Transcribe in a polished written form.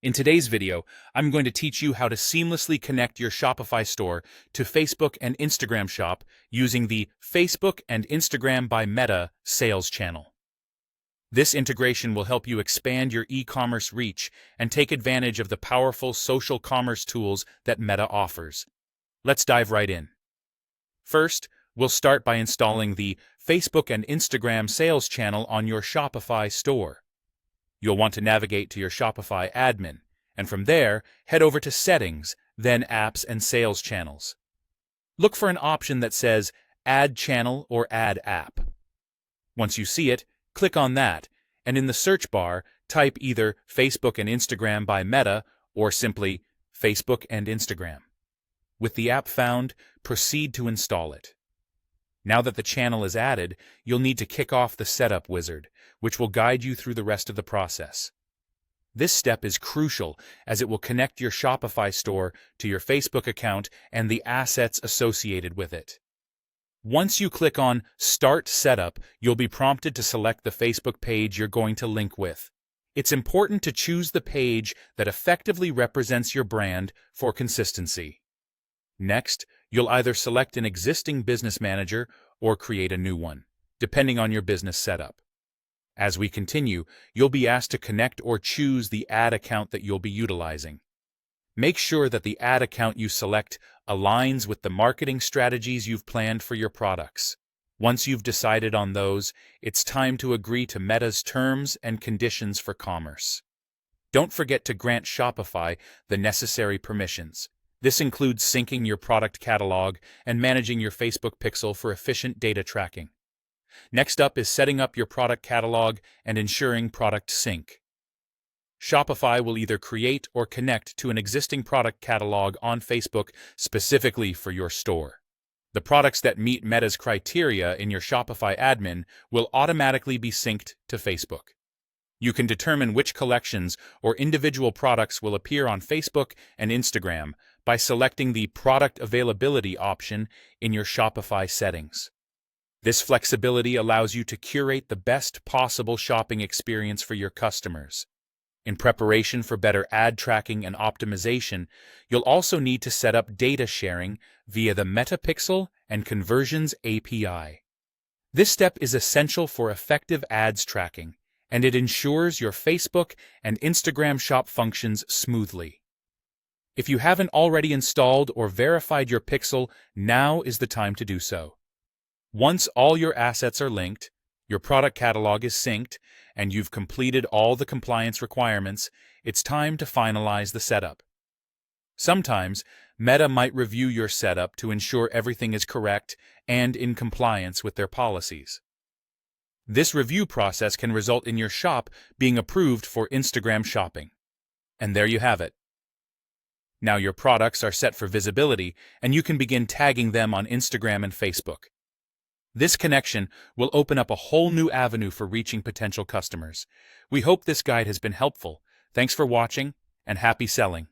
In today's video, I'm going to teach you how to seamlessly connect your Shopify store to Facebook and Instagram Shop using the Facebook and Instagram by Meta sales channel. This integration will help you expand your e-commerce reach and take advantage of the powerful social commerce tools that Meta offers. Let's dive right in. First, we'll start by installing the Facebook and Instagram sales channel on your Shopify store. You'll want to navigate to your Shopify admin, and from there, head over to Settings, then Apps and Sales Channels. Look for an option that says Add Channel or Add App. Once you see it, click on that, and in the search bar, type either Facebook and Instagram by Meta or simply Facebook and Instagram. With the app found, proceed to install it. Now that the channel is added, you'll need to kick off the setup wizard, which will guide you through the rest of the process. This step is crucial as it will connect your Shopify store to your Facebook account and the assets associated with it. Once you click on Start Setup, you'll be prompted to select the Facebook page you're going to link with. It's important to choose the page that effectively represents your brand for consistency. Next, you'll either select an existing business manager or create a new one, depending on your business setup. As we continue, you'll be asked to connect or choose the ad account that you'll be utilizing. Make sure that the ad account you select aligns with the marketing strategies you've planned for your products. Once you've decided on those, it's time to agree to Meta's terms and conditions for commerce. Don't forget to grant Shopify the necessary permissions. This includes syncing your product catalog and managing your Facebook pixel for efficient data tracking. Next up is setting up your product catalog and ensuring product sync. Shopify will either create or connect to an existing product catalog on Facebook specifically for your store. The products that meet Meta's criteria in your Shopify admin will automatically be synced to Facebook. You can determine which collections or individual products will appear on Facebook and Instagram by selecting the Product Availability option in your Shopify settings. This flexibility allows you to curate the best possible shopping experience for your customers. In preparation for better ad tracking and optimization, you'll also need to set up data sharing via the Metapixel and Conversions API. This step is essential for effective ads tracking, and it ensures your Facebook and Instagram shop functions smoothly. If you haven't already installed or verified your pixel, now is the time to do so. Once all your assets are linked, your product catalog is synced, and you've completed all the compliance requirements, it's time to finalize the setup. Sometimes, Meta might review your setup to ensure everything is correct and in compliance with their policies. This review process can result in your shop being approved for Instagram shopping. And there you have it. Now your products are set for visibility, and you can begin tagging them on Instagram and Facebook. This connection will open up a whole new avenue for reaching potential customers. We hope this guide has been helpful. Thanks for watching, and happy selling.